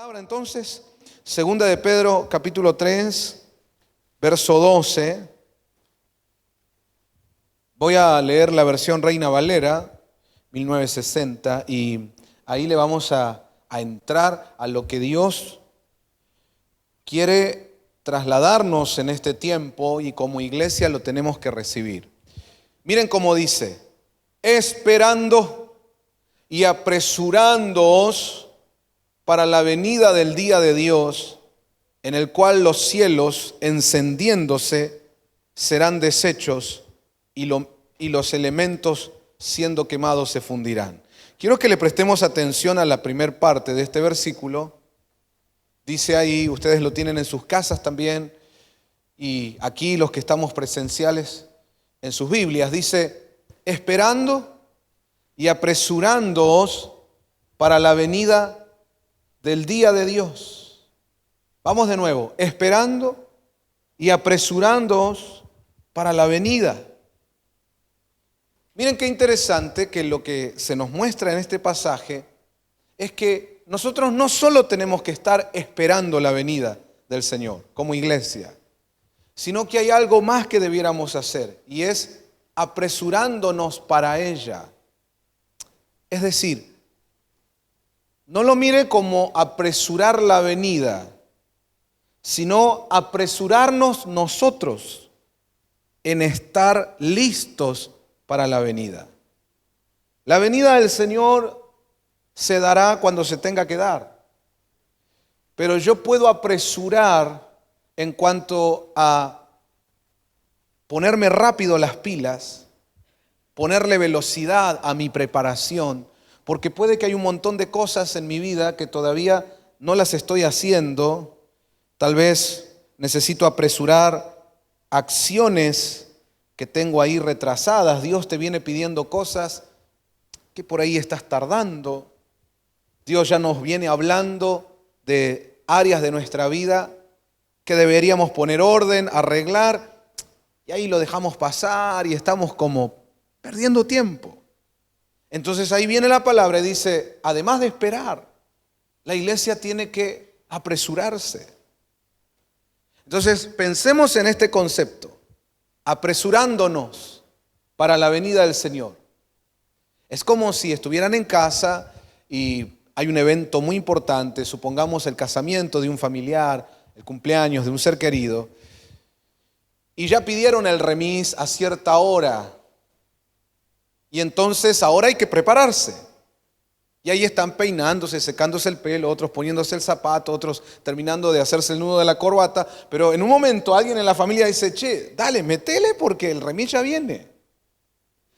palabra entonces, segunda de Pedro capítulo 3, verso 12. Voy a leer la versión Reina Valera, 1960, y ahí le vamos a entrar a lo que Dios quiere trasladarnos en este tiempo y como iglesia lo tenemos que recibir. Miren cómo dice: esperando y apresurándoos para la venida del día de Dios, en el cual los cielos, encendiéndose, serán deshechos y los elementos, siendo quemados, se fundirán. Quiero que le prestemos atención a la primera parte de este versículo. Dice ahí, ustedes lo tienen en sus casas también, y aquí los que estamos presenciales en sus Biblias, dice: esperando y apresurándoos para la venida del día de Dios. Vamos de nuevo: esperando y apresurándoos para la venida. Miren qué interesante que lo que se nos muestra en este pasaje es que nosotros no solo tenemos que estar esperando la venida del Señor como iglesia, sino que hay algo más que debiéramos hacer, y es apresurándonos para ella. Es decir, no lo mire como apresurar la venida, sino apresurarnos nosotros en estar listos para la venida. La venida del Señor se dará cuando se tenga que dar, pero yo puedo apresurar en cuanto a ponerme rápido las pilas, ponerle velocidad a mi preparación, porque puede que hay un montón de cosas en mi vida que todavía no las estoy haciendo. Tal vez necesito apresurar acciones que tengo ahí retrasadas. Dios te viene pidiendo cosas que por ahí estás tardando. Dios ya nos viene hablando de áreas de nuestra vida que deberíamos poner orden, arreglar, y ahí lo dejamos pasar y estamos como perdiendo tiempo. Entonces ahí viene la palabra y dice, además de esperar, la iglesia tiene que apresurarse. Entonces pensemos en este concepto: apresurándonos para la venida del Señor. Es como si estuvieran en casa y hay un evento muy importante, supongamos el casamiento de un familiar, el cumpleaños de un ser querido, y ya pidieron el remis a cierta hora. Y entonces ahora hay que prepararse. Y ahí están peinándose, secándose el pelo, otros poniéndose el zapato, otros terminando de hacerse el nudo de la corbata. Pero en un momento alguien en la familia dice: che, dale, metele porque el remis ya viene.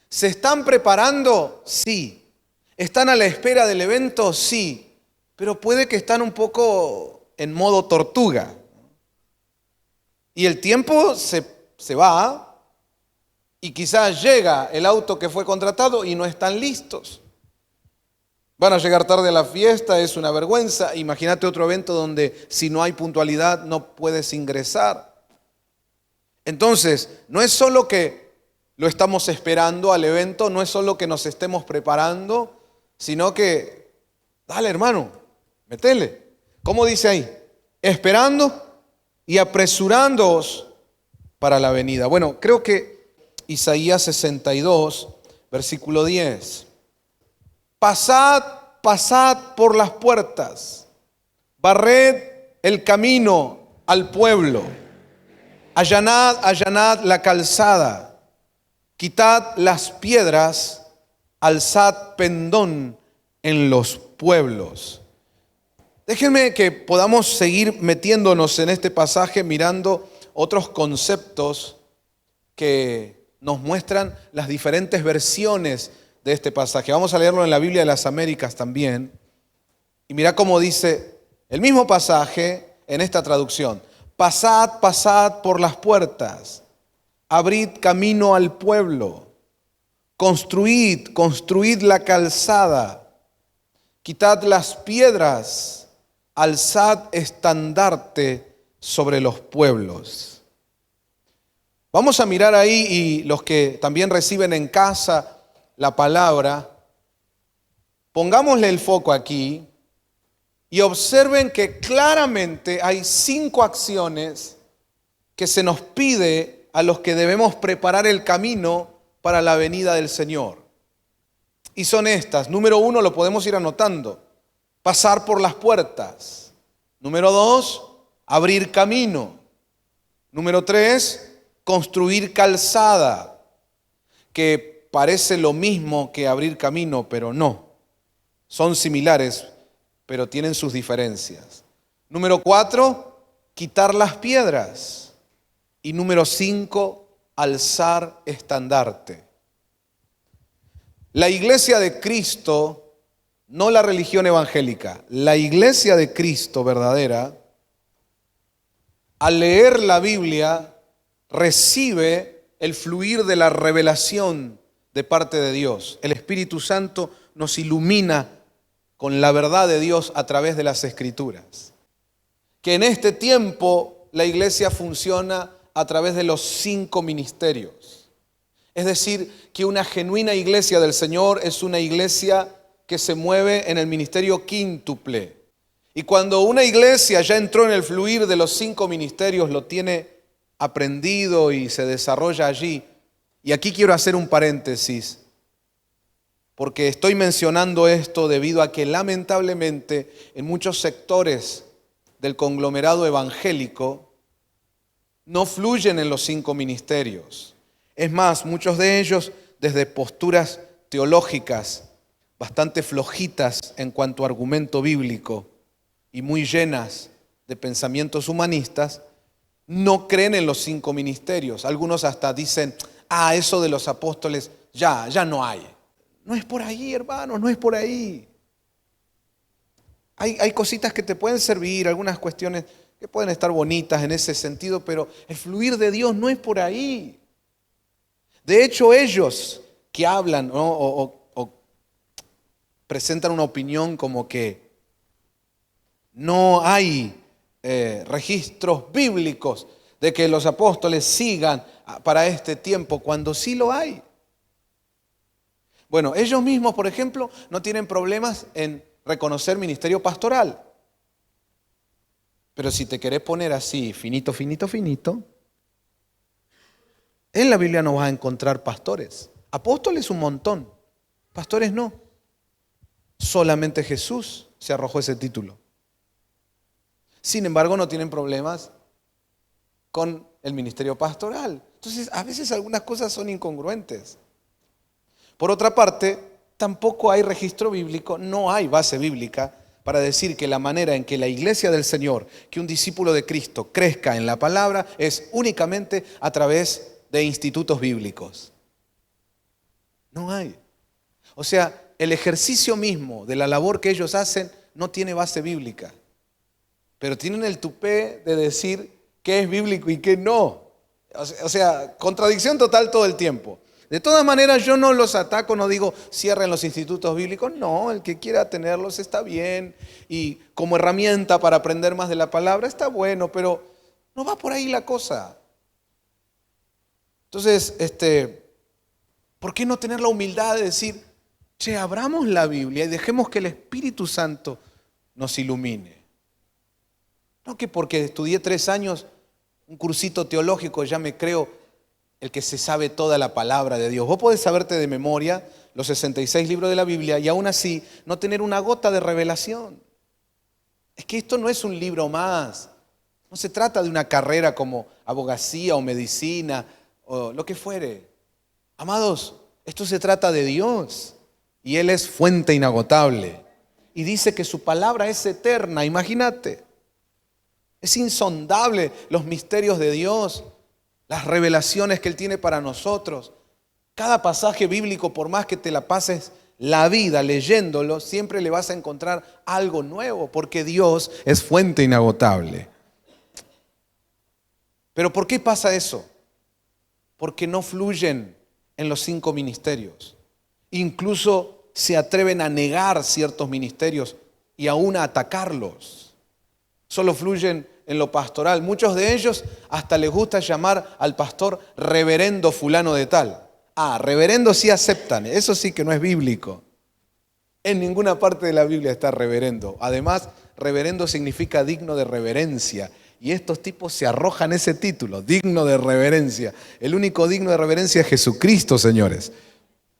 ¿Se están preparando? Sí. ¿Están a la espera del evento? Sí. Pero puede que están un poco en modo tortuga. Y el tiempo se va. Y quizás llega el auto que fue contratado y no están listos. Van a llegar tarde a la fiesta, es una vergüenza. Imagínate otro evento donde si no hay puntualidad no puedes ingresar. Entonces, no es solo que lo estamos esperando al evento, no es solo que nos estemos preparando, sino que, dale hermano, metele. ¿Cómo dice ahí? Esperando y apresurándoos para la venida. Bueno, creo que Isaías 62, versículo 10. Pasad, pasad por las puertas, barred el camino al pueblo, allanad, allanad la calzada, quitad las piedras, alzad pendón en los pueblos. Déjenme que podamos seguir metiéndonos en este pasaje mirando otros conceptos que nos muestran las diferentes versiones de este pasaje. Vamos a leerlo en la Biblia de las Américas también. Y mira cómo dice el mismo pasaje en esta traducción: pasad, pasad por las puertas, abrid camino al pueblo, construid, construid la calzada, quitad las piedras, alzad estandarte sobre los pueblos. Vamos a mirar ahí, y los que también reciben en casa la palabra, pongámosle el foco aquí Y observen que claramente hay 5 acciones que se nos pide a los que debemos preparar el camino para la venida del Señor. Y son estas. Número 1, lo podemos ir anotando: pasar por las puertas. Número 2, abrir camino. Número 3, construir calzada, que parece lo mismo que abrir camino, pero no. Son similares, pero tienen sus diferencias. Número 4, quitar las piedras. Y número 5, alzar estandarte. La iglesia de Cristo, no la religión evangélica, la iglesia de Cristo verdadera, al leer la Biblia, recibe el fluir de la revelación de parte de Dios. El Espíritu Santo nos ilumina con la verdad de Dios a través de las Escrituras. Que en este tiempo la iglesia funciona a través de los 5 ministerios. Es decir, que una genuina iglesia del Señor es una iglesia que se mueve en el ministerio quíntuple. Y cuando una iglesia ya entró en el fluir de los 5 ministerios, lo tiene aprendido y se desarrolla allí. Y aquí quiero hacer un paréntesis, porque estoy mencionando esto debido a que lamentablemente en muchos sectores del conglomerado evangélico no fluyen en los 5 ministerios. Es más, muchos de ellos desde posturas teológicas bastante flojitas en cuanto a argumento bíblico y muy llenas de pensamientos humanistas, no creen en los 5 ministerios. Algunos hasta dicen, eso de los apóstoles ya no hay. No es por ahí, hermanos, no es por ahí. Hay cositas que te pueden servir, algunas cuestiones que pueden estar bonitas en ese sentido, pero el fluir de Dios no es por ahí. De hecho, ellos que hablan, ¿no? o presentan una opinión como que no hay registros bíblicos de que los apóstoles sigan para este tiempo, cuando sí lo hay. Bueno, ellos mismos, por ejemplo, no tienen problemas en reconocer ministerio pastoral. Pero si te querés poner así, finito, en la Biblia no vas a encontrar pastores. Apóstoles un montón, pastores no. Solamente Jesús se arrojó ese título. Sin embargo, no tienen problemas con el ministerio pastoral. Entonces, a veces algunas cosas son incongruentes. Por otra parte, tampoco hay registro bíblico, no hay base bíblica para decir que la manera en que la iglesia del Señor, que un discípulo de Cristo crezca en la palabra, es únicamente a través de institutos bíblicos. No hay. O sea, el ejercicio mismo de la labor que ellos hacen no tiene base bíblica. Pero tienen el tupé de decir qué es bíblico y qué no. O sea, contradicción total todo el tiempo. De todas maneras, yo no los ataco, no digo cierren los institutos bíblicos. No, el que quiera tenerlos está bien. Y como herramienta para aprender más de la palabra está bueno, pero no va por ahí la cosa. Entonces, ¿por qué no tener la humildad de decir, abramos la Biblia y dejemos que el Espíritu Santo nos ilumine? No que porque estudié 3 años, un cursito teológico, ya me creo el que se sabe toda la palabra de Dios. Vos podés saberte de memoria los 66 libros de la Biblia y aún así no tener una gota de revelación. Es que esto no es un libro más. No se trata de una carrera como abogacía o medicina o lo que fuere. Amados, esto se trata de Dios y Él es fuente inagotable. Y dice que su palabra es eterna, imagínate. Es insondable los misterios de Dios, las revelaciones que Él tiene para nosotros. Cada pasaje bíblico, por más que te la pases la vida leyéndolo, siempre le vas a encontrar algo nuevo, porque Dios es fuente inagotable. ¿Pero por qué pasa eso? Porque no fluyen en los 5 ministerios. Incluso se atreven a negar ciertos ministerios y aún a atacarlos. Solo fluyen en lo pastoral. Muchos de ellos hasta les gusta llamar al pastor reverendo fulano de tal. Reverendo sí aceptan, eso sí que no es bíblico. En ninguna parte de la Biblia está reverendo. Además, reverendo significa digno de reverencia. Y estos tipos se arrojan ese título, digno de reverencia. El único digno de reverencia es Jesucristo, señores.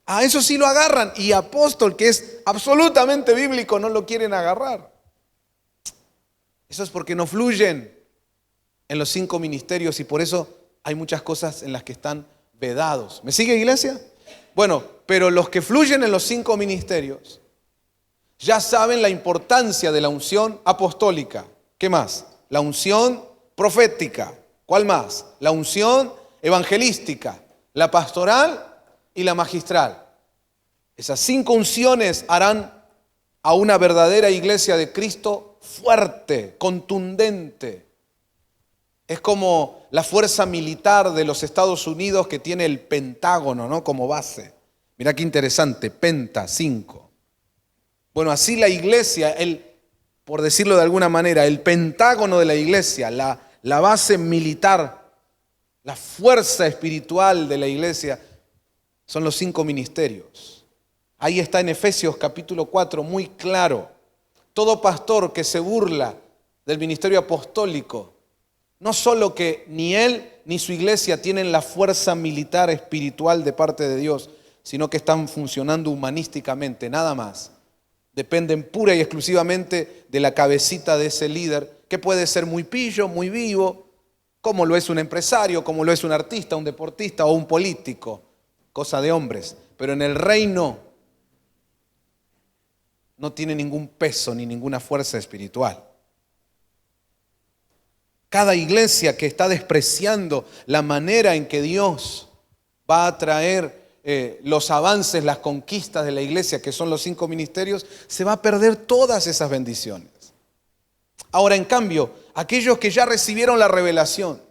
A eso sí lo agarran. Y apóstol, que es absolutamente bíblico, no lo quieren agarrar. Eso es porque no fluyen en los 5 ministerios y por eso hay muchas cosas en las que están vedados. ¿Me sigue, iglesia? Bueno, pero los que fluyen en los 5 ministerios ya saben la importancia de la unción apostólica. ¿Qué más? La unción profética. ¿Cuál más? La unción evangelística, la pastoral y la magistral. Esas 5 unciones harán a una verdadera iglesia de Cristo fuerte, contundente. Es como la fuerza militar de los Estados Unidos que tiene el Pentágono, ¿no?, como base. Mirá qué interesante, Penta, 5. Bueno, así la iglesia, por decirlo de alguna manera, el Pentágono de la iglesia, la base militar, la fuerza espiritual de la iglesia, son los 5 ministerios. Ahí está en Efesios capítulo 4, muy claro. Todo pastor que se burla del ministerio apostólico, no solo que ni él ni su iglesia tienen la fuerza militar espiritual de parte de Dios, sino que están funcionando humanísticamente, nada más. Dependen pura y exclusivamente de la cabecita de ese líder, que puede ser muy pillo, muy vivo, como lo es un empresario, como lo es un artista, un deportista o un político, cosa de hombres. Pero en el reino no tiene ningún peso ni ninguna fuerza espiritual. Cada iglesia que está despreciando la manera en que Dios va a traer los avances, las conquistas de la iglesia, que son los 5 ministerios, se va a perder todas esas bendiciones. Ahora, en cambio, aquellos que ya recibieron la revelación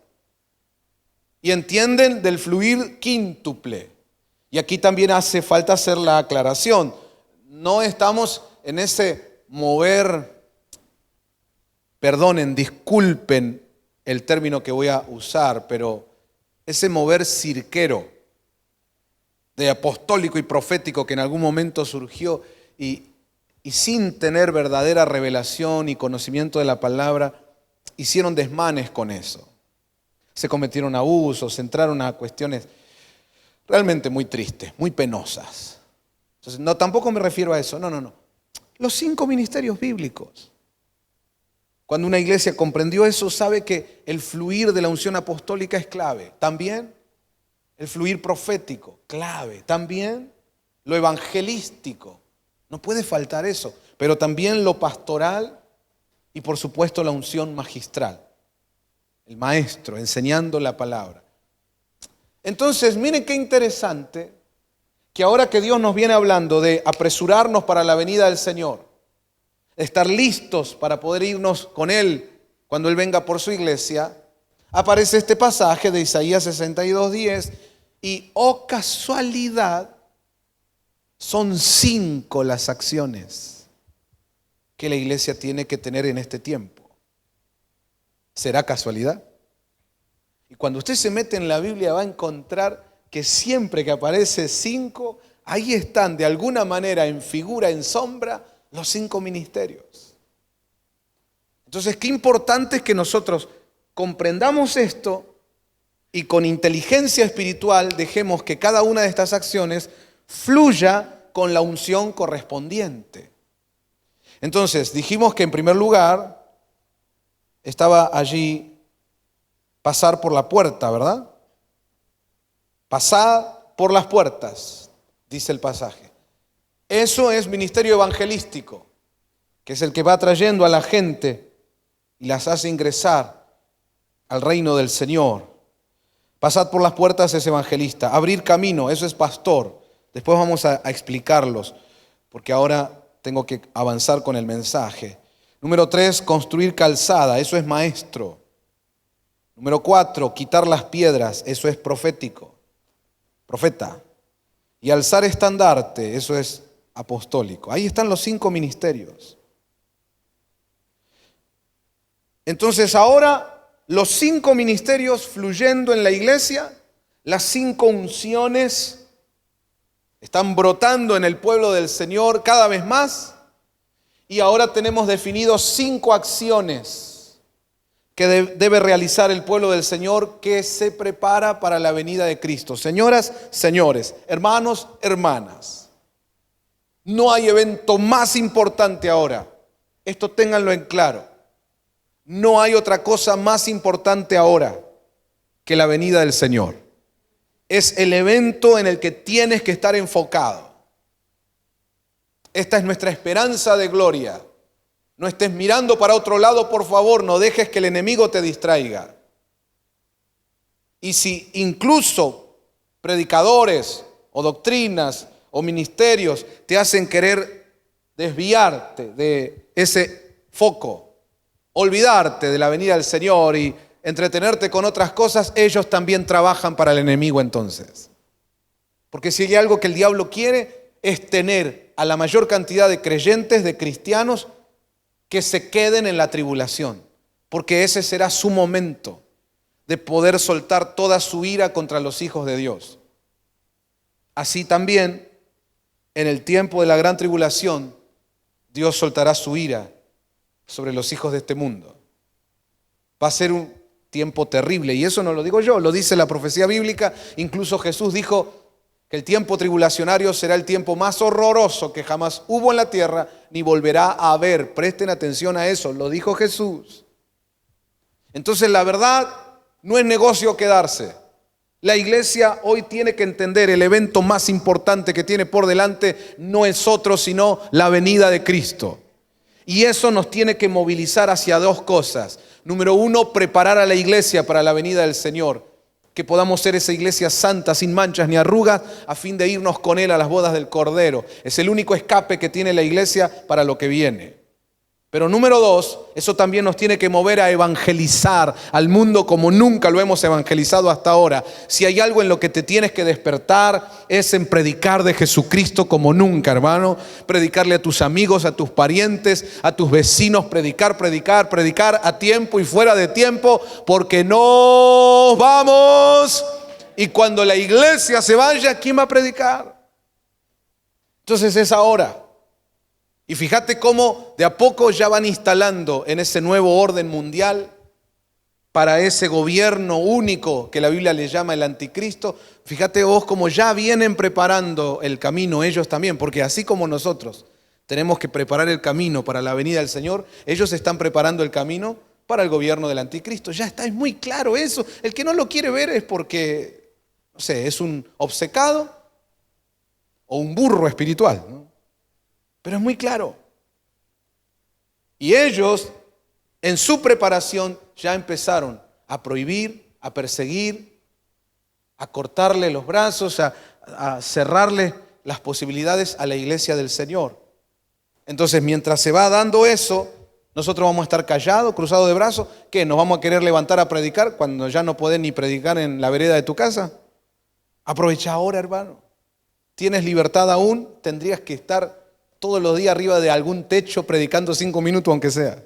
y entienden del fluir quíntuple, y aquí también hace falta hacer la aclaración, no estamos en ese mover, perdonen, disculpen el término que voy a usar, pero ese mover cirquero, de apostólico y profético que en algún momento surgió y sin tener verdadera revelación y conocimiento de la palabra, hicieron desmanes con eso. Se cometieron abusos, entraron a cuestiones realmente muy tristes, muy penosas. Entonces, no, tampoco me refiero a eso, no. Los 5 ministerios bíblicos. Cuando una iglesia comprendió eso, sabe que el fluir de la unción apostólica es clave. También el fluir profético, clave. También lo evangelístico. No puede faltar eso. Pero también lo pastoral y por supuesto la unción magistral. El maestro enseñando la palabra. Entonces, miren qué interesante que ahora que Dios nos viene hablando de apresurarnos para la venida del Señor, de estar listos para poder irnos con Él cuando Él venga por su iglesia, aparece este pasaje de Isaías 62:10 y, oh casualidad, son 5 las acciones que la iglesia tiene que tener en este tiempo. ¿Será casualidad? Y cuando usted se mete en la Biblia va a encontrar que siempre que aparece 5, ahí están de alguna manera en figura, en sombra, los 5 ministerios. Entonces, qué importante es que nosotros comprendamos esto y con inteligencia espiritual dejemos que cada una de estas acciones fluya con la unción correspondiente. Entonces, dijimos que en primer lugar estaba allí pasar por la puerta, ¿verdad? Pasad por las puertas, dice el pasaje. Eso es ministerio evangelístico, que es el que va trayendo a la gente y las hace ingresar al reino del Señor. Pasad por las puertas es evangelista. Abrir camino, eso es pastor. Después vamos a explicarlos, porque ahora tengo que avanzar con el mensaje. Número 3, construir calzada, eso es maestro. Número 4, quitar las piedras, eso es profético, profeta. Y alzar estandarte, eso es apostólico. Ahí están los 5 ministerios. Entonces ahora los 5 ministerios fluyendo en la iglesia, las 5 unciones están brotando en el pueblo del Señor cada vez más. Y ahora tenemos definidos 5 acciones que debe realizar el pueblo del Señor que se prepara para la venida de Cristo. Señoras, señores, hermanos, hermanas, no hay evento más importante ahora. Esto ténganlo en claro. No hay otra cosa más importante ahora que la venida del Señor. Es el evento en el que tienes que estar enfocado. Esta es nuestra esperanza de gloria. No estés mirando para otro lado, por favor, no dejes que el enemigo te distraiga. Y si incluso predicadores o doctrinas o ministerios te hacen querer desviarte de ese foco, olvidarte de la venida del Señor y entretenerte con otras cosas, ellos también trabajan para el enemigo entonces. Porque si hay algo que el diablo quiere es tener a la mayor cantidad de creyentes, de cristianos, que se queden en la tribulación, porque ese será su momento de poder soltar toda su ira contra los hijos de Dios. Así también, en el tiempo de la gran tribulación, Dios soltará su ira sobre los hijos de este mundo. Va a ser un tiempo terrible, y eso no lo digo yo, lo dice la profecía bíblica. Incluso Jesús dijo que el tiempo tribulacionario será el tiempo más horroroso que jamás hubo en la tierra, ni volverá a haber. Presten atención a eso, lo dijo Jesús. Entonces la verdad no es negocio quedarse. La iglesia hoy tiene que entender el evento más importante que tiene por delante no es otro sino la venida de Cristo. Y eso nos tiene que movilizar hacia 2 cosas. Número 1, preparar a la iglesia para la venida del Señor. Que podamos ser esa iglesia santa, sin manchas ni arrugas, a fin de irnos con Él a las bodas del Cordero. Es el único escape que tiene la iglesia para lo que viene. Pero número 2, eso también nos tiene que mover a evangelizar al mundo como nunca lo hemos evangelizado hasta ahora. Si hay algo en lo que te tienes que despertar, es en predicar de Jesucristo como nunca, hermano. Predicarle a tus amigos, a tus parientes, a tus vecinos, predicar a tiempo y fuera de tiempo, porque nos vamos. Y cuando la iglesia se vaya, ¿quién va a predicar? Entonces es ahora. Y fíjate cómo de a poco ya van instalando en ese nuevo orden mundial para ese gobierno único que la Biblia le llama el anticristo. Fíjate vos cómo ya vienen preparando el camino ellos también, porque así como nosotros tenemos que preparar el camino para la venida del Señor, ellos están preparando el camino para el gobierno del anticristo. Ya está, es muy claro eso. El que no lo quiere ver es porque, no sé, es un obcecado o un burro espiritual, ¿no? Pero es muy claro. Y ellos, en su preparación, ya empezaron a prohibir, a perseguir, a cortarle los brazos, a cerrarle las posibilidades a la iglesia del Señor. Entonces, mientras se va dando eso, nosotros vamos a estar callados, cruzados de brazos. ¿Qué? ¿Nos vamos a querer levantar a predicar cuando ya no podés ni predicar en la vereda de tu casa? Aprovecha ahora, hermano. ¿Tienes libertad aún? Tendrías que estar todos los días arriba de algún techo predicando 5 minutos aunque sea.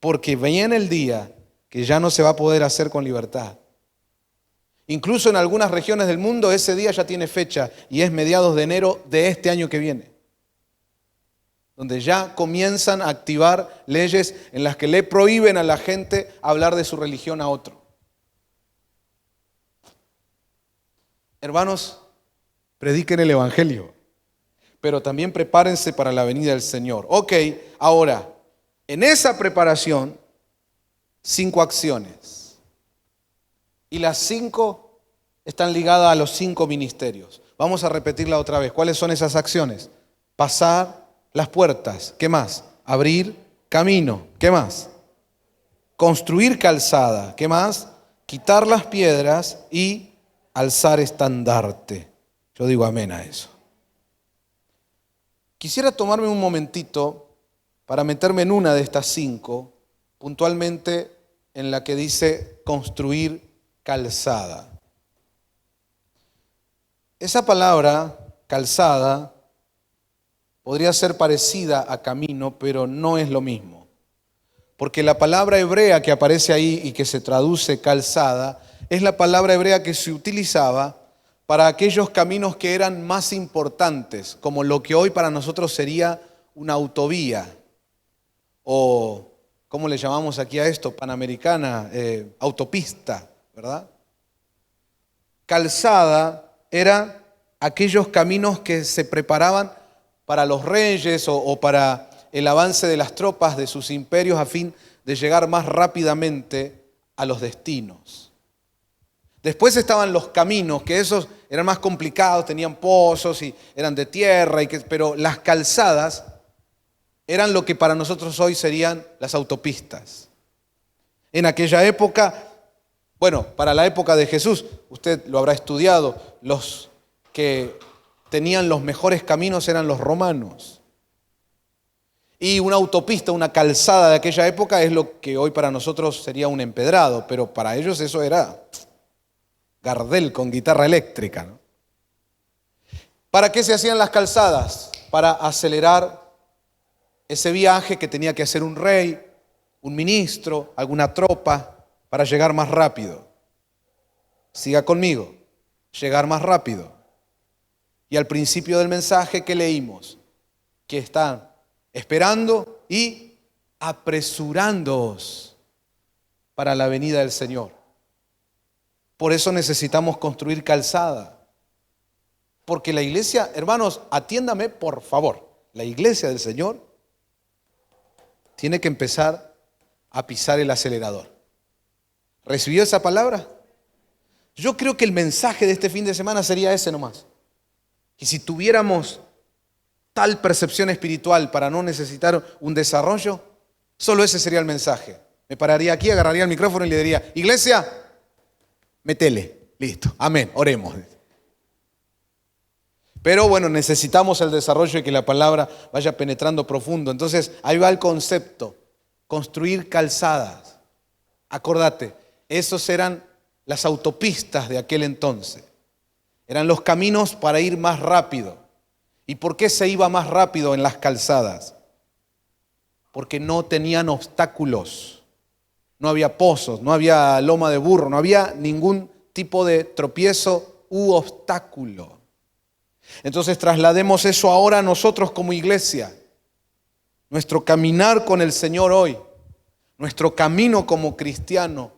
Porque viene el día que ya no se va a poder hacer con libertad. Incluso en algunas regiones del mundo ese día ya tiene fecha y es mediados de enero de este año que viene. Donde ya comienzan a activar leyes en las que le prohíben a la gente hablar de su religión a otro. Hermanos, prediquen el evangelio. Pero también prepárense para la venida del Señor. Ok, ahora, en esa preparación, 5 acciones. Y las 5 están ligadas a los 5 ministerios. Vamos a repetirla otra vez. ¿Cuáles son esas acciones? Pasar las puertas. ¿Qué más? Abrir camino. ¿Qué más? Construir calzada. ¿Qué más? Quitar las piedras y alzar estandarte. Yo digo amén a eso. Quisiera tomarme un momentito para meterme en una de estas 5, puntualmente en la que dice construir calzada. Esa palabra, calzada, podría ser parecida a camino, pero no es lo mismo. Porque la palabra hebrea que aparece ahí y que se traduce calzada, es la palabra hebrea que se utilizaba para aquellos caminos que eran más importantes, como lo que hoy para nosotros sería una autovía, o ¿cómo le llamamos aquí a esto? Panamericana, autopista, ¿verdad? Calzada era aquellos caminos que se preparaban para los reyes o para el avance de las tropas de sus imperios a fin de llegar más rápidamente a los destinos. Después estaban los caminos, que esos eran más complicados, tenían pozos y eran de tierra, pero las calzadas eran lo que para nosotros hoy serían las autopistas. En aquella época, bueno, para la época de Jesús, usted lo habrá estudiado, los que tenían los mejores caminos eran los romanos. Y una autopista, una calzada de aquella época es lo que hoy para nosotros sería un empedrado, pero para ellos eso era Gardel con guitarra eléctrica, ¿no? ¿Para qué se hacían las calzadas? Para acelerar ese viaje que tenía que hacer un rey, un ministro, alguna tropa, para llegar más rápido. Siga conmigo, llegar más rápido. Y al principio del mensaje que leímos, que están esperando y apresurándoos para la venida del Señor. Por eso necesitamos construir calzada. Porque la iglesia, hermanos, atiéndame por favor, la iglesia del Señor tiene que empezar a pisar el acelerador. ¿Recibió esa palabra? Yo creo que el mensaje de este fin de semana sería ese nomás. Y si tuviéramos tal percepción espiritual para no necesitar un desarrollo, solo ese sería el mensaje. Me pararía aquí, agarraría el micrófono y le diría, iglesia, métele, listo, amén, oremos. Pero bueno, necesitamos el desarrollo y que la palabra vaya penetrando profundo. Entonces, ahí va el concepto, construir calzadas. Acordate, esos eran las autopistas de aquel entonces. Eran los caminos para ir más rápido. ¿Y por qué se iba más rápido en las calzadas? Porque no tenían obstáculos. No había pozos, no había loma de burro, no había ningún tipo de tropiezo u obstáculo. Entonces traslademos eso ahora a nosotros como iglesia. Nuestro caminar con el Señor hoy, nuestro camino como cristiano,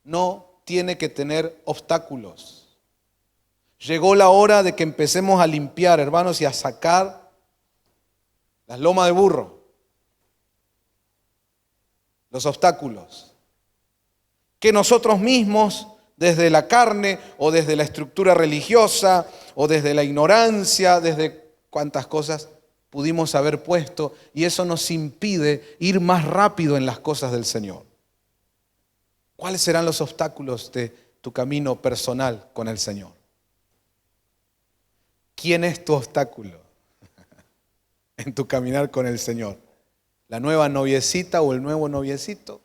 no tiene que tener obstáculos. Llegó la hora de que empecemos a limpiar, hermanos, y a sacar las lomas de burro, los obstáculos, que nosotros mismos, desde la carne o desde la estructura religiosa o desde la ignorancia, desde cuántas cosas pudimos haber puesto, y eso nos impide ir más rápido en las cosas del Señor. ¿Cuáles serán los obstáculos de tu camino personal con el Señor? ¿Quién es tu obstáculo en tu caminar con el Señor? ¿La nueva noviecita o el nuevo noviecito?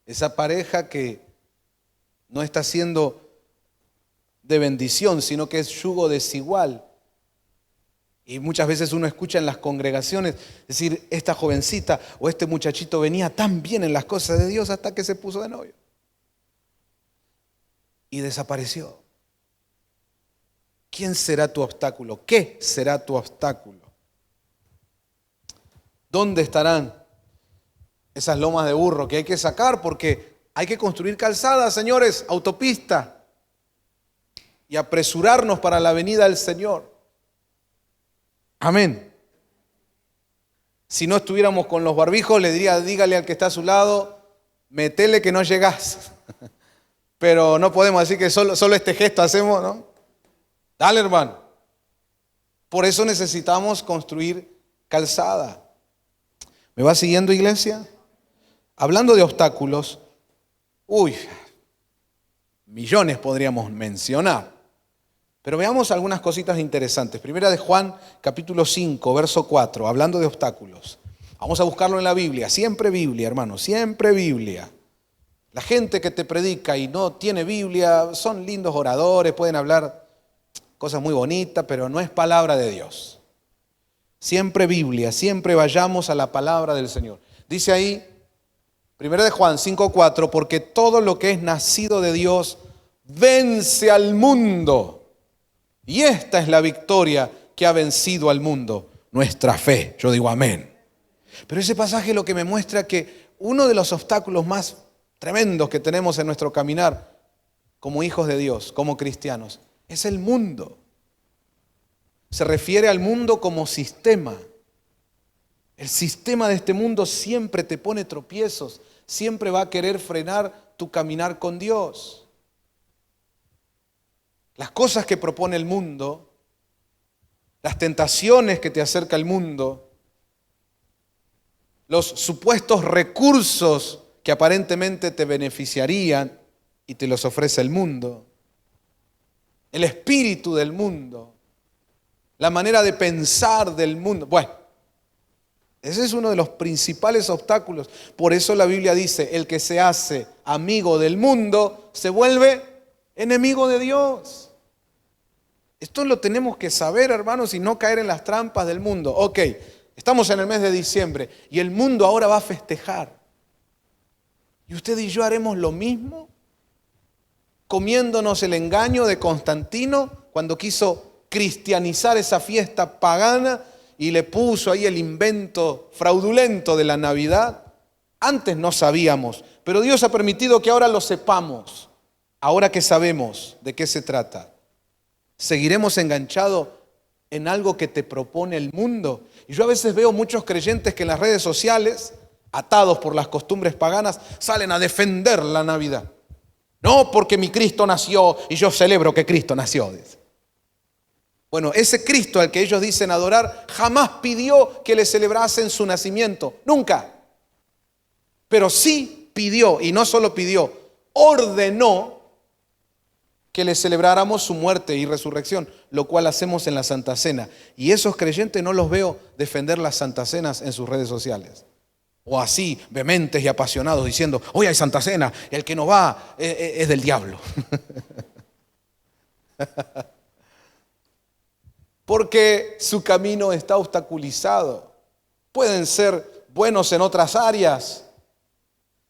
Esa pareja que no está siendo de bendición, sino que es yugo desigual. Y muchas veces uno escucha en las congregaciones decir, esta jovencita o este muchachito venía tan bien en las cosas de Dios hasta que se puso de novio. Y desapareció. ¿Quién será tu obstáculo? ¿Qué será tu obstáculo? ¿Dónde estarán esas lomas de burro que hay que sacar? Porque hay que construir calzadas, señores, autopista, y apresurarnos para la venida del Señor. Amén. Si no estuviéramos con los barbijos, le diría, dígale al que está a su lado, metele que no llegás. Pero no podemos decir que solo este gesto hacemos, ¿no? Dale, hermano. Por eso necesitamos construir calzada. ¿Me va siguiendo, iglesia? Hablando de obstáculos, millones podríamos mencionar. Pero veamos algunas cositas interesantes. Primera de Juan, capítulo 5, verso 4, hablando de obstáculos. Vamos a buscarlo en la Biblia. Siempre Biblia, hermano, siempre Biblia. La gente que te predica y no tiene Biblia son lindos oradores, pueden hablar cosas muy bonitas, pero no es palabra de Dios. Siempre Biblia, siempre vayamos a la palabra del Señor. Dice ahí, Primera de Juan 5:4, porque todo lo que es nacido de Dios vence al mundo. Y esta es la victoria que ha vencido al mundo, nuestra fe. Yo digo amén. Pero ese pasaje lo que me muestra que uno de los obstáculos más tremendos que tenemos en nuestro caminar como hijos de Dios, como cristianos, es el mundo. Se refiere al mundo como sistema. El sistema de este mundo siempre te pone tropiezos, siempre va a querer frenar tu caminar con Dios. Las cosas que propone el mundo, las tentaciones que te acerca el mundo, los supuestos recursos que aparentemente te beneficiarían y te los ofrece el mundo, el espíritu del mundo, la manera de pensar del mundo. Bueno, ese es uno de los principales obstáculos. Por eso la Biblia dice, el que se hace amigo del mundo se vuelve enemigo de Dios. Esto lo tenemos que saber, hermanos, y no caer en las trampas del mundo. Ok, estamos en el mes de diciembre y el mundo ahora va a festejar. ¿Y usted y yo haremos lo mismo? Comiéndonos el engaño de Constantino cuando quiso cristianizar esa fiesta pagana y le puso ahí el invento fraudulento de la Navidad. Antes no sabíamos, pero Dios ha permitido que ahora lo sepamos. Ahora que sabemos de qué se trata, ¿seguiremos enganchados en algo que te propone el mundo? Y yo a veces veo muchos creyentes que en las redes sociales, atados por las costumbres paganas, salen a defender la Navidad. No, porque mi Cristo nació y yo celebro que Cristo nació. Dice. Bueno, ese Cristo al que ellos dicen adorar jamás pidió que le celebrasen su nacimiento, nunca. Pero sí pidió, y no solo pidió, ordenó que le celebráramos su muerte y resurrección, lo cual hacemos en la Santa Cena. Y esos creyentes no los veo defender las Santas Cenas en sus redes sociales. O así, vehementes y apasionados, diciendo, hoy hay Santa Cena, el que no va es del diablo. Porque su camino está obstaculizado. Pueden ser buenos en otras áreas,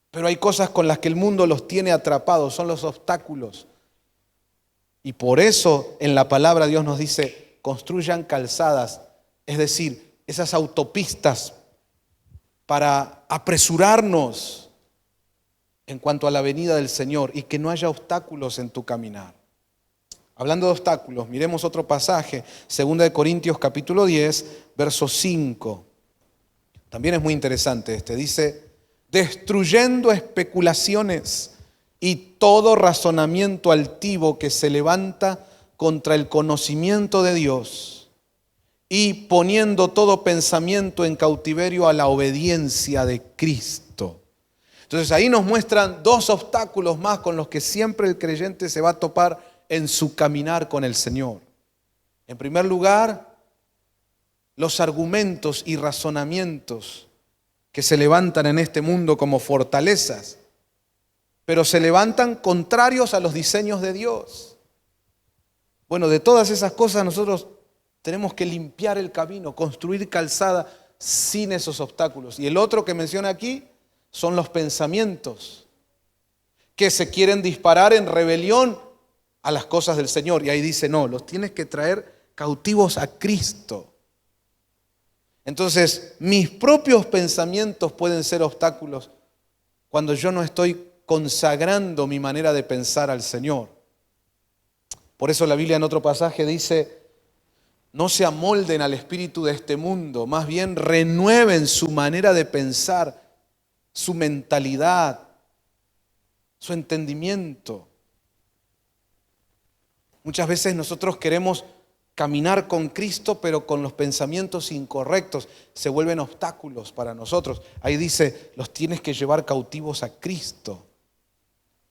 pero hay cosas con las que el mundo los tiene atrapados, son los obstáculos. Y por eso en la palabra Dios nos dice, construyan calzadas, es decir, esas autopistas para apresurarnos en cuanto a la venida del Señor y que no haya obstáculos en tu caminar. Hablando de obstáculos, miremos otro pasaje, 2 Corintios capítulo 10, verso 5. También es muy interesante dice, destruyendo especulaciones y todo razonamiento altivo que se levanta contra el conocimiento de Dios y poniendo todo pensamiento en cautiverio a la obediencia de Cristo. Entonces ahí nos muestran dos obstáculos más con los que siempre el creyente se va a topar en su caminar con el Señor. En primer lugar, los argumentos y razonamientos que se levantan en este mundo como fortalezas, pero se levantan contrarios a los diseños de Dios. Bueno, de todas esas cosas nosotros tenemos que limpiar el camino, construir calzada sin esos obstáculos. Y el otro que menciona aquí son los pensamientos que se quieren disparar en rebelión a las cosas del Señor. Y ahí dice, no, los tienes que traer cautivos a Cristo. Entonces, mis propios pensamientos pueden ser obstáculos cuando yo no estoy consagrando mi manera de pensar al Señor. Por eso la Biblia en otro pasaje dice, no se amolden al espíritu de este mundo, más bien renueven su manera de pensar, su mentalidad, su entendimiento. Muchas veces nosotros queremos caminar con Cristo, pero con los pensamientos incorrectos se vuelven obstáculos para nosotros. Ahí dice, los tienes que llevar cautivos a Cristo.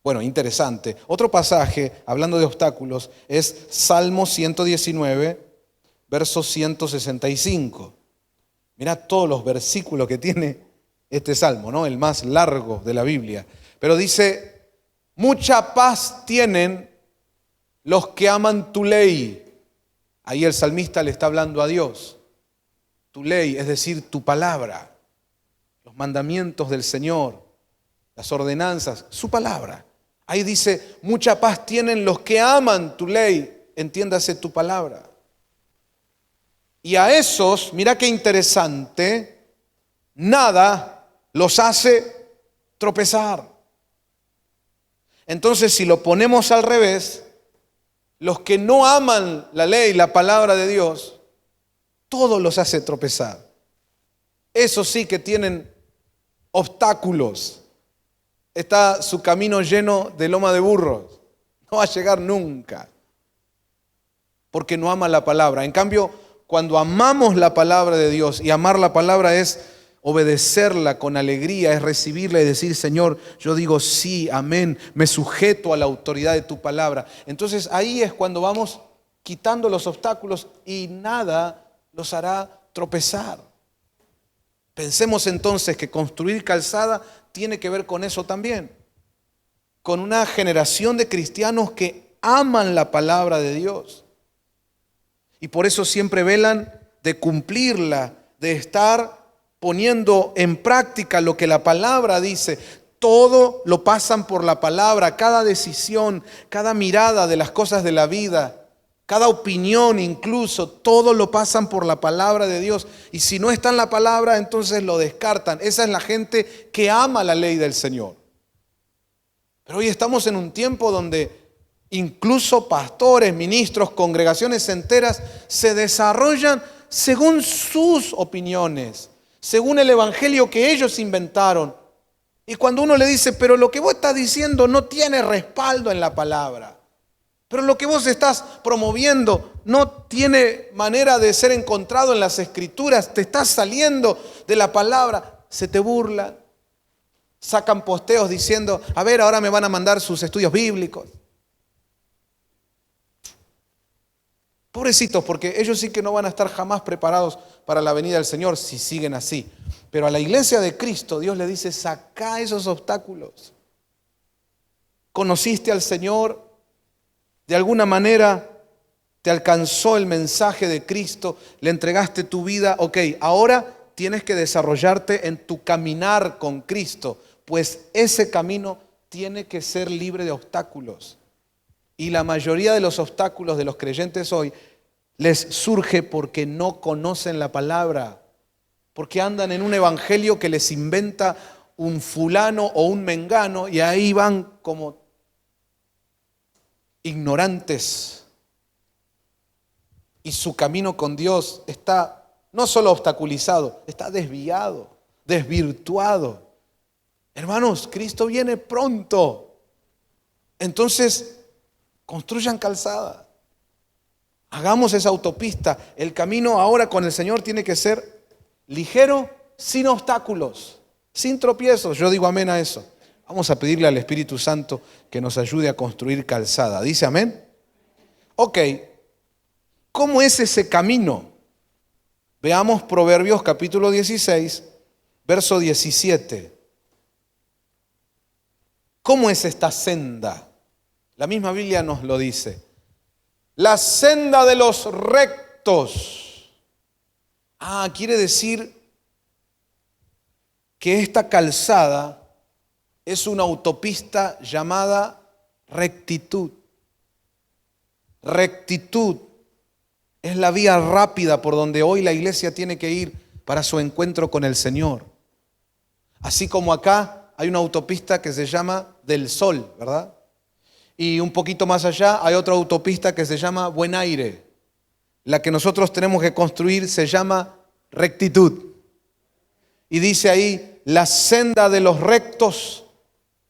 Bueno, interesante. Otro pasaje, hablando de obstáculos, es Salmo 119, verso 165. Mirá todos los versículos que tiene este salmo, ¿no? El más largo de la Biblia. Pero dice, mucha paz tienen los que aman tu ley. Ahí el salmista le está hablando a Dios. Tu ley, es decir, tu palabra, los mandamientos del Señor, las ordenanzas, su palabra. Ahí dice, mucha paz tienen los que aman tu ley, entiéndase tu palabra. Y a esos, mira qué interesante, nada los hace tropezar. Entonces, si lo ponemos al revés, los que no aman la ley, la palabra de Dios, todo los hace tropezar. Eso sí que tienen obstáculos. Está su camino lleno de loma de burros. No va a llegar nunca, porque no ama la palabra. En cambio, cuando amamos la palabra de Dios, y amar la palabra es obedecerla con alegría, es recibirla y decir: Señor, yo digo sí, amén, me sujeto a la autoridad de tu palabra. Entonces ahí es cuando vamos quitando los obstáculos y nada los hará tropezar. Pensemos entonces que construir calzada tiene que ver con eso también, con una generación de cristianos que aman la palabra de Dios y por eso siempre velan de cumplirla, de estar poniendo en práctica lo que la palabra dice. Todo lo pasan por la palabra, cada decisión, cada mirada de las cosas de la vida, cada opinión incluso, todo lo pasan por la palabra de Dios. Y si no está en la palabra, entonces lo descartan. Esa es la gente que ama la ley del Señor. Pero hoy estamos en un tiempo donde incluso pastores, ministros, congregaciones enteras se desarrollan según sus opiniones, según el evangelio que ellos inventaron. Y cuando uno le dice: pero lo que vos estás diciendo no tiene respaldo en la palabra, pero lo que vos estás promoviendo no tiene manera de ser encontrado en las escrituras, te estás saliendo de la palabra, se te burlan, sacan posteos diciendo: a ver, ahora me van a mandar sus estudios bíblicos. Pobrecitos, porque ellos sí que no van a estar jamás preparados para la venida del Señor si siguen así. Pero a la iglesia de Cristo Dios le dice: saca esos obstáculos. ¿Conociste al Señor? ¿De alguna manera te alcanzó el mensaje de Cristo? ¿Le entregaste tu vida? Ok, ahora tienes que desarrollarte en tu caminar con Cristo, pues ese camino tiene que ser libre de obstáculos. Y la mayoría de los obstáculos de los creyentes hoy les surge porque no conocen la palabra, porque andan en un evangelio que les inventa un fulano o un mengano y ahí van como ignorantes. Y su camino con Dios está no solo obstaculizado, está desviado, desvirtuado. Hermanos, Cristo viene pronto. Entonces, construyan calzada. Hagamos esa autopista. El camino ahora con el Señor tiene que ser ligero, sin obstáculos, sin tropiezos. Yo digo amén a eso. Vamos a pedirle al Espíritu Santo que nos ayude a construir calzada. ¿Dice amén? Ok. ¿Cómo es ese camino? Veamos Proverbios capítulo 16, verso 17. ¿Cómo es esta senda? La misma Biblia nos lo dice. La senda de los rectos. Quiere decir que esta calzada es una autopista llamada rectitud. Rectitud es la vía rápida por donde hoy la iglesia tiene que ir para su encuentro con el Señor. Así como acá hay una autopista que se llama del Sol, ¿verdad? Y un poquito más allá hay otra autopista que se llama Buen Aire. La que nosotros tenemos que construir se llama rectitud. Y dice ahí: la senda de los rectos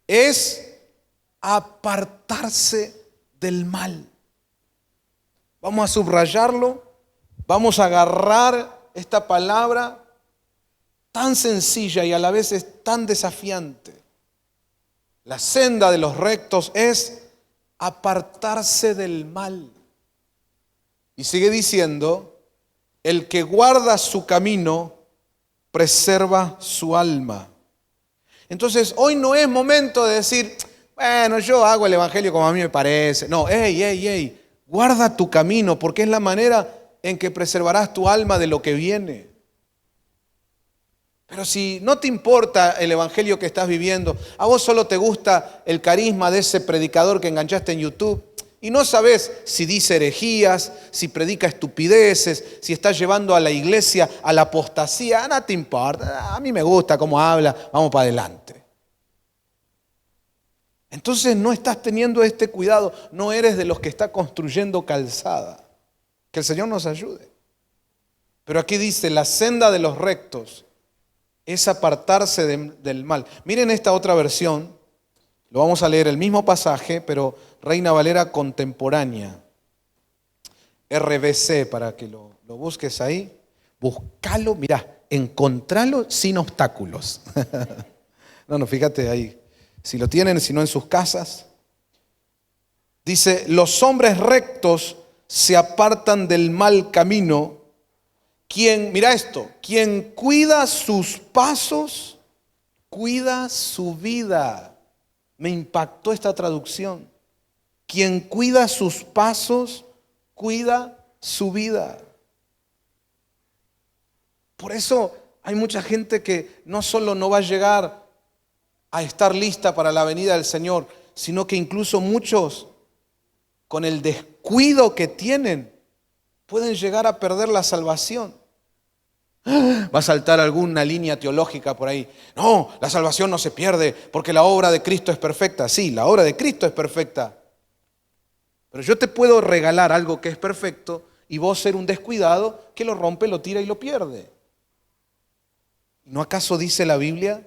es apartarse del mal. Vamos a subrayarlo, vamos a agarrar esta palabra tan sencilla y a la vez es tan desafiante. La senda de los rectos es apartarse del mal. Y sigue diciendo: el que guarda su camino preserva su alma. Entonces hoy no es momento de decir: bueno, yo hago el evangelio como a mí me parece. No, ey, guarda tu camino, porque es la manera en que preservarás tu alma de lo que viene. Pero si no te importa el evangelio que estás viviendo, a vos solo te gusta el carisma de ese predicador que enganchaste en YouTube, y no sabes si dice herejías, si predica estupideces, si está llevando a la iglesia a la apostasía, nada te importa, a mí me gusta cómo habla, vamos para adelante. Entonces no estás teniendo este cuidado, no eres de los que está construyendo calzada. Que el Señor nos ayude. Pero aquí dice, la senda de los rectos es apartarse del mal. Miren esta otra versión, lo vamos a leer el mismo pasaje, pero Reina Valera contemporánea. RVC, para que lo busques ahí. Búscalo, mirá, encontralo sin obstáculos. No, fíjate ahí. Si lo tienen, si no en sus casas. Dice, los hombres rectos se apartan del mal camino. Mira esto, quien cuida sus pasos, cuida su vida. Me impactó esta traducción. Quien cuida sus pasos, cuida su vida. Por eso hay mucha gente que no solo no va a llegar a estar lista para la venida del Señor, sino que incluso muchos, con el descuido que tienen, pueden llegar a perder la salvación. Va a saltar alguna línea teológica por ahí. No, la salvación no se pierde porque la obra de Cristo es perfecta. Sí, la obra de Cristo es perfecta. Pero yo te puedo regalar algo que es perfecto y vos ser un descuidado que lo rompe, lo tira y lo pierde. ¿No acaso dice la Biblia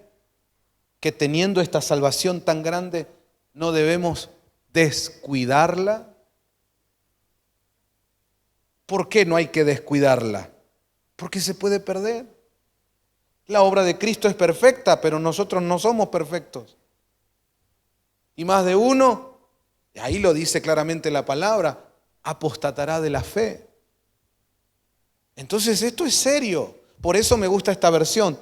que teniendo esta salvación tan grande no debemos descuidarla? ¿Por qué no hay que descuidarla? Porque se puede perder. La obra de Cristo es perfecta, pero nosotros no somos perfectos. Y más de uno, y ahí lo dice claramente la palabra, apostatará de la fe. Entonces esto es serio. Por eso me gusta esta versión.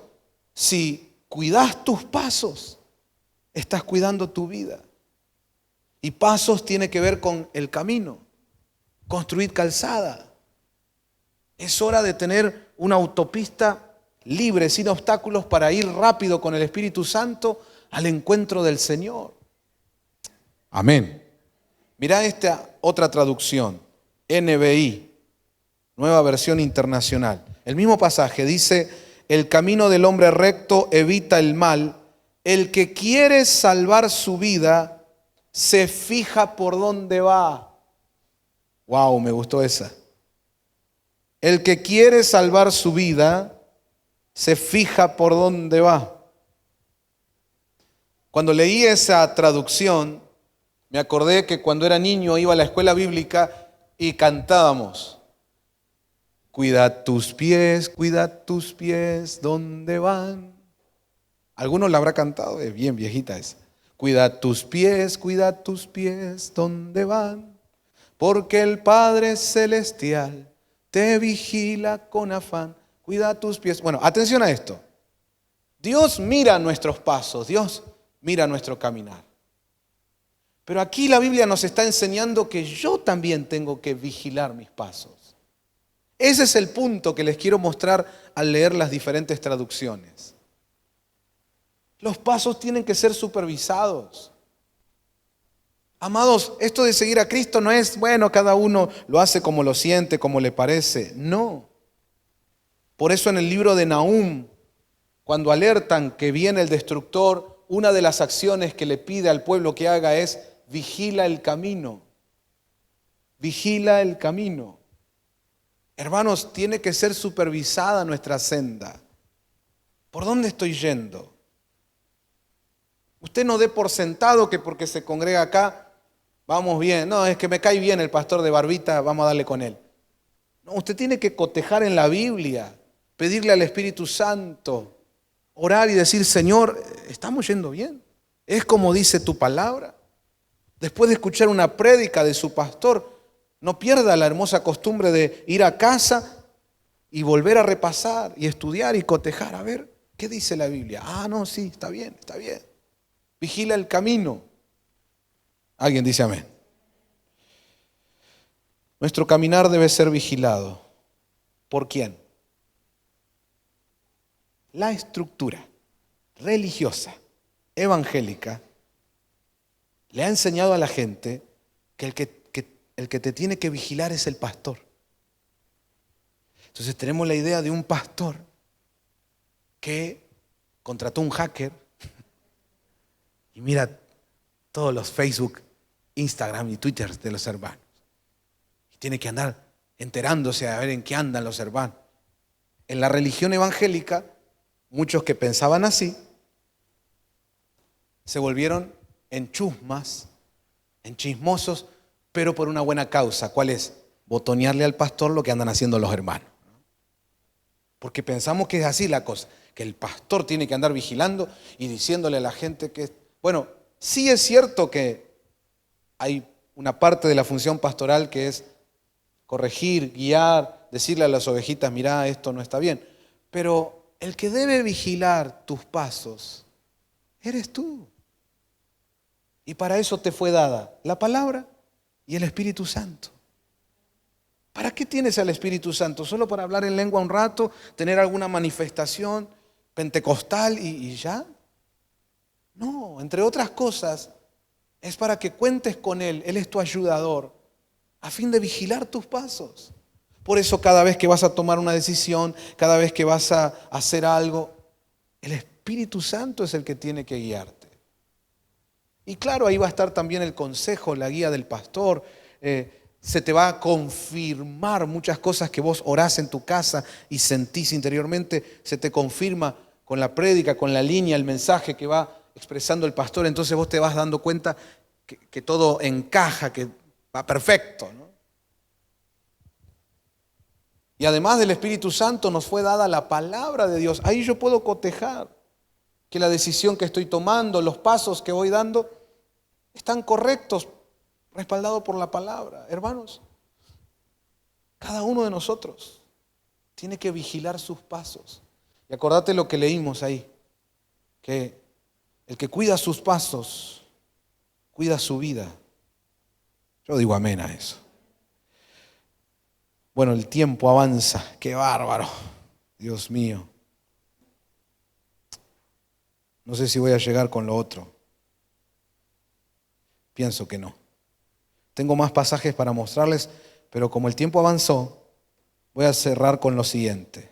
Si cuidas tus pasos, estás cuidando tu vida. Y pasos tiene que ver con el camino, construir calzada. Es hora de tener una autopista libre, sin obstáculos, para ir rápido con el Espíritu Santo al encuentro del Señor. Amén. Mirá esta otra traducción, NBI, Nueva Versión Internacional. El mismo pasaje dice, el camino del hombre recto evita el mal, el que quiere salvar su vida se fija por dónde va. Wow, me gustó esa. El que quiere salvar su vida se fija por dónde va. Cuando leí esa traducción, me acordé que cuando era niño iba a la escuela bíblica y cantábamos. Cuida tus pies, ¿dónde van? Algunos la habrá cantado, es bien viejita esa. Cuida tus pies, ¿dónde van? Porque el Padre Celestial te vigila con afán. Cuida tus pies. Bueno, atención a esto. Dios mira nuestros pasos, Dios mira nuestro caminar. Pero aquí la Biblia nos está enseñando que yo también tengo que vigilar mis pasos. Ese es el punto que les quiero mostrar al leer las diferentes traducciones. Los pasos tienen que ser supervisados. Amados, esto de seguir a Cristo no es, bueno, cada uno lo hace como lo siente, como le parece. No. Por eso en el libro de Nahum, cuando alertan que viene el destructor, una de las acciones que le pide al pueblo que haga es vigila el camino. Vigila el camino. Hermanos, tiene que ser supervisada nuestra senda. ¿Por dónde estoy yendo? Usted no dé por sentado que porque se congrega acá, vamos bien. No, es que me cae bien el pastor de barbita, vamos a darle con él. No, usted tiene que cotejar en la Biblia, pedirle al Espíritu Santo, orar y decir, Señor, ¿estamos yendo bien? ¿Es como dice tu palabra? Después de escuchar una prédica de su pastor, no pierda la hermosa costumbre de ir a casa y volver a repasar y estudiar y cotejar. A ver, ¿qué dice la Biblia? Ah, no, sí, está bien, está bien. Vigila el camino. Alguien dice amén. Nuestro caminar debe ser vigilado. ¿Por quién? La estructura religiosa, evangélica, le ha enseñado a la gente que el que el que te tiene que vigilar es el pastor. Entonces tenemos la idea de un pastor que contrató un hacker y mira todos los Facebook, Instagram y Twitter de los hermanos. Y tiene que andar enterándose a ver en qué andan los hermanos. En la religión evangélica, muchos que pensaban así, se volvieron en chusmas, en chismosos, pero por una buena causa. ¿Cuál es? Botonearle al pastor lo que andan haciendo los hermanos. Porque pensamos que es así la cosa, que el pastor tiene que andar vigilando y diciéndole a la gente que... Bueno, sí es cierto que hay una parte de la función pastoral que es corregir, guiar, decirle a las ovejitas, mirá, esto no está bien. Pero el que debe vigilar tus pasos eres tú. Y para eso te fue dada la palabra y el Espíritu Santo. ¿Para qué tienes al Espíritu Santo? ¿Solo para hablar en lengua un rato, tener alguna manifestación pentecostal y ya? No, entre otras cosas, es para que cuentes con Él. Él es tu ayudador, a fin de vigilar tus pasos. Por eso cada vez que vas a tomar una decisión, cada vez que vas a hacer algo, el Espíritu Santo es el que tiene que guiarte. Y claro, ahí va a estar también el consejo, la guía del pastor. Se te va a confirmar muchas cosas que vos orás en tu casa y sentís interiormente, se te confirma con la prédica, con la línea, el mensaje que va expresando el pastor. Entonces vos te vas dando cuenta que todo encaja, que va perfecto, ¿no? Y además del Espíritu Santo nos fue dada la palabra de Dios. Ahí yo puedo cotejar que la decisión que estoy tomando, los pasos que voy dando, están correctos, respaldados por la palabra. Hermanos, cada uno de nosotros tiene que vigilar sus pasos. Y acordate lo que leímos ahí, que el que cuida sus pasos, cuida su vida. Yo digo amén a eso. Bueno, el tiempo avanza, qué bárbaro, Dios mío. No sé si voy a llegar con lo otro. Pienso que no. Tengo más pasajes para mostrarles, pero como el tiempo avanzó, voy a cerrar con lo siguiente.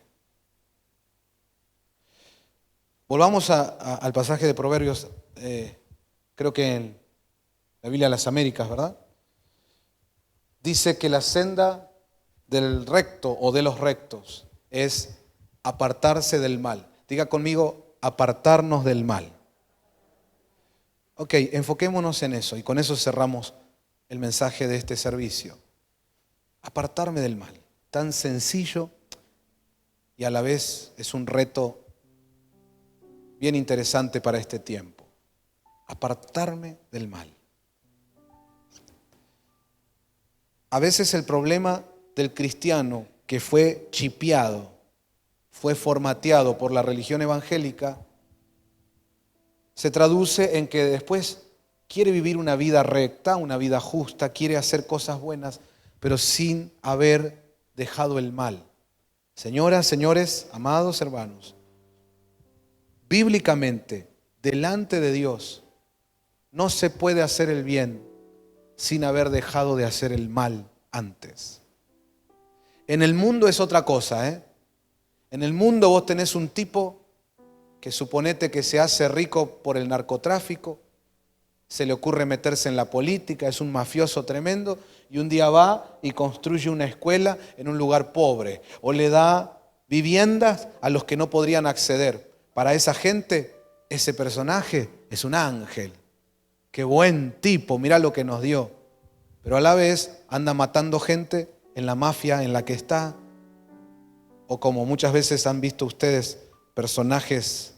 Volvamos al pasaje de Proverbios, creo que en la Biblia de las Américas, ¿verdad? Dice que la senda del recto o de los rectos es apartarse del mal. Diga conmigo, apartarnos del mal. Ok, enfoquémonos en eso y con eso cerramos el mensaje de este servicio. Apartarme del mal, tan sencillo y a la vez es un reto bien interesante para este tiempo. Apartarme del mal. A veces el problema del cristiano que fue chipeado, fue formateado por la religión evangélica, se traduce en que después quiere vivir una vida recta, una vida justa, quiere hacer cosas buenas, pero sin haber dejado el mal. Señoras, señores, amados hermanos, bíblicamente, delante de Dios, no se puede hacer el bien sin haber dejado de hacer el mal antes. En el mundo es otra cosa, ¿eh? En el mundo vos tenés un tipo que suponete que se hace rico por el narcotráfico, se le ocurre meterse en la política, es un mafioso tremendo y un día va y construye una escuela en un lugar pobre o le da viviendas a los que no podrían acceder. Para esa gente, ese personaje es un ángel. Qué buen tipo, mirá lo que nos dio. Pero a la vez anda matando gente en la mafia en la que está. O como muchas veces han visto ustedes personajes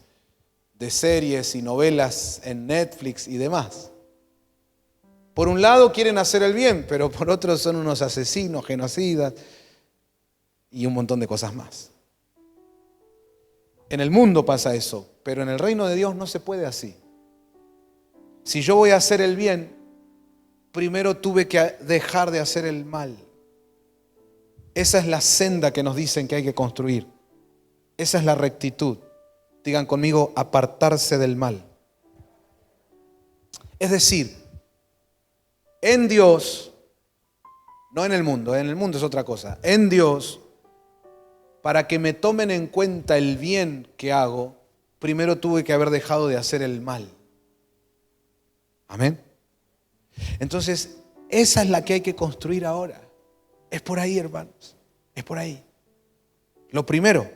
de series y novelas en Netflix y demás. Por un lado quieren hacer el bien, pero por otro son unos asesinos, genocidas y un montón de cosas más. En el mundo pasa eso, pero en el reino de Dios no se puede así. Si yo voy a hacer el bien, primero tuve que dejar de hacer el mal. Esa es la senda que nos dicen que hay que construir. Esa es la rectitud. Digan conmigo, apartarse del mal. Es decir, en Dios No en el mundo es otra cosa. En Dios, para que me tomen en cuenta el bien que hago, primero tuve que haber dejado de hacer el mal. Amén. Entonces, esa es la que hay que construir ahora. Es por ahí, hermanos. Es por ahí. Lo primero,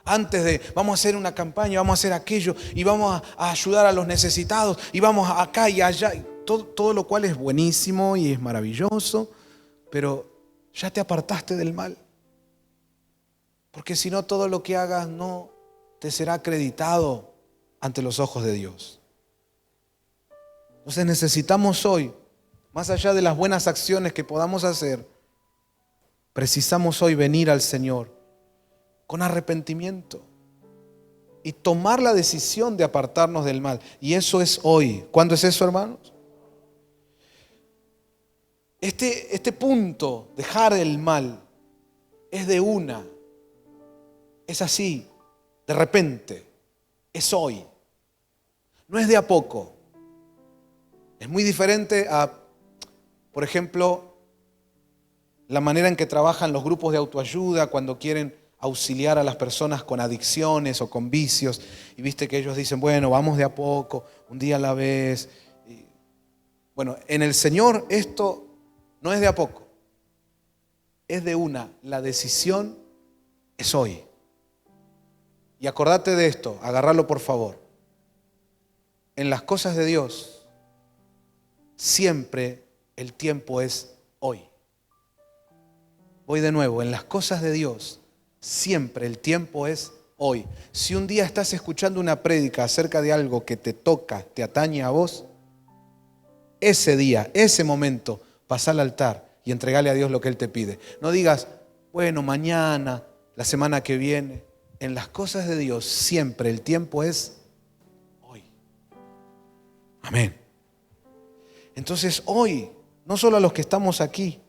antes de vamos a hacer una campaña, vamos a hacer aquello y vamos a ayudar a los necesitados y vamos acá y allá. Todo lo cual es buenísimo y es maravilloso, pero ya te apartaste del mal. Porque si no, todo lo que hagas no te será acreditado ante los ojos de Dios. Entonces necesitamos hoy, más allá de las buenas acciones que podamos hacer, precisamos hoy venir al Señor con arrepentimiento y tomar la decisión de apartarnos del mal. Y eso es hoy. ¿Cuándo es eso, hermanos? Este punto, dejar el mal, es de una. Es así, de repente. Es hoy. No es de a poco. Es muy diferente a, por ejemplo, la manera en que trabajan los grupos de autoayuda cuando quieren auxiliar a las personas con adicciones o con vicios. Y viste que ellos dicen, bueno, vamos de a poco, un día a la vez. Y, bueno, en el Señor esto no es de a poco. Es de una. La decisión es hoy. Y acordate de esto, agarrarlo por favor. En las cosas de Dios, siempre el tiempo es hoy. Voy de nuevo, en las cosas de Dios, siempre el tiempo es hoy. Si un día estás escuchando una prédica acerca de algo que te toca, te atañe a vos, ese día, ese momento, pasá al altar y entregale a Dios lo que Él te pide. No digas, bueno, mañana, la semana que viene. En las cosas de Dios, siempre el tiempo es hoy. Amén. Entonces hoy, no solo a los que estamos aquí,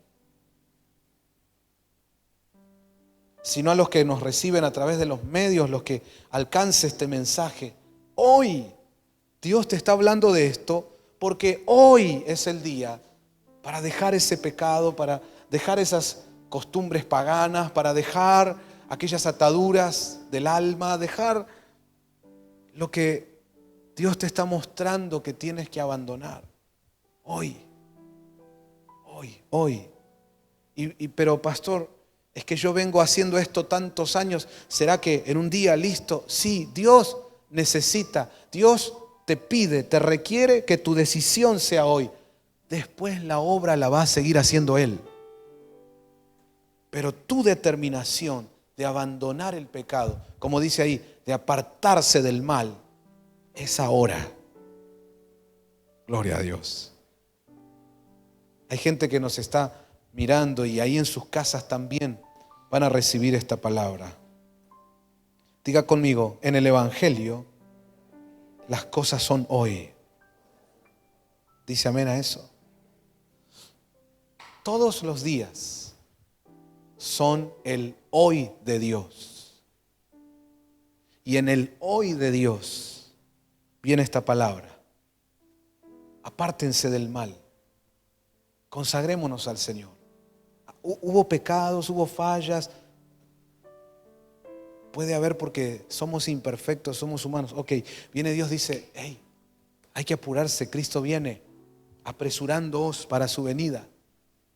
sino a los que nos reciben a través de los medios, los que alcance este mensaje. Hoy Dios te está hablando de esto porque hoy es el día para dejar ese pecado, para dejar esas costumbres paganas, para dejar aquellas ataduras del alma, dejar lo que Dios te está mostrando que tienes que abandonar. Hoy. Pero pastor, es que yo vengo haciendo esto tantos años. ¿Será que en un día listo? Sí, Dios necesita, Dios te pide, te requiere que tu decisión sea hoy. Después la obra la va a seguir haciendo Él. Pero tu determinación de abandonar el pecado, como dice ahí, de apartarse del mal, es ahora. Gloria a Dios. Hay gente que nos está mirando y ahí en sus casas también van a recibir esta palabra. Diga conmigo, en el Evangelio las cosas son hoy. Dice amén a eso. Todos los días son el hoy de Dios. Y en el hoy de Dios viene esta palabra. Apártense del mal. Consagrémonos al Señor. Hubo pecados, hubo fallas. Puede haber porque somos imperfectos, somos humanos. Ok, viene Dios, dice, hey, hay que apurarse, Cristo viene apresurándoos para su venida.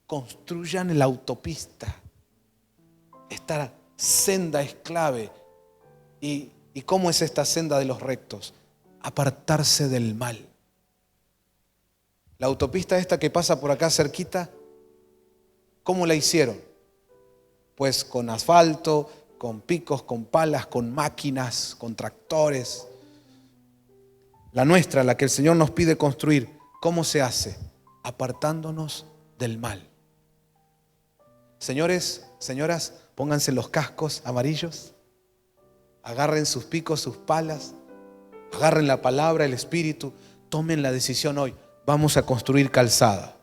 Construyan la autopista. Esta senda es clave. ¿Y cómo es esta senda de los rectos? Apartarse del mal. La autopista esta que pasa por acá cerquita, ¿cómo la hicieron? Pues con asfalto, con picos, con palas, con máquinas, con tractores. La nuestra, la que el Señor nos pide construir, ¿cómo se hace? Apartándonos del mal. Señores, señoras, pónganse los cascos amarillos, agarren sus picos, sus palas, agarren la palabra, el Espíritu, tomen la decisión hoy. Vamos a construir calzada.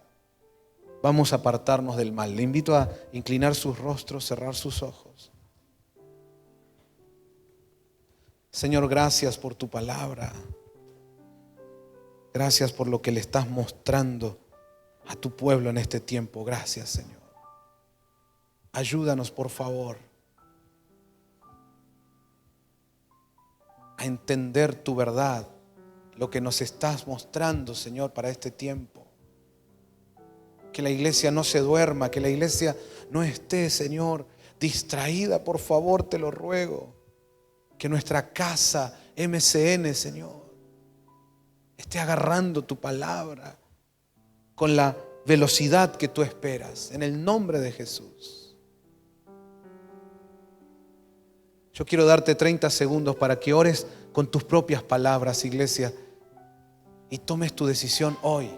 Vamos a apartarnos del mal. Le invito a inclinar sus rostros, cerrar sus ojos. Señor, gracias por tu palabra. Gracias por lo que le estás mostrando a tu pueblo en este tiempo. Gracias, Señor. Ayúdanos, por favor, a entender tu verdad, lo que nos estás mostrando, Señor, para este tiempo. Que la iglesia no se duerma, que la iglesia no esté, Señor, distraída, por favor, te lo ruego. Que nuestra casa MCN, Señor, esté agarrando tu palabra con la velocidad que tú esperas, en el nombre de Jesús. Yo quiero darte 30 segundos para que ores con tus propias palabras, iglesia, y tomes tu decisión hoy.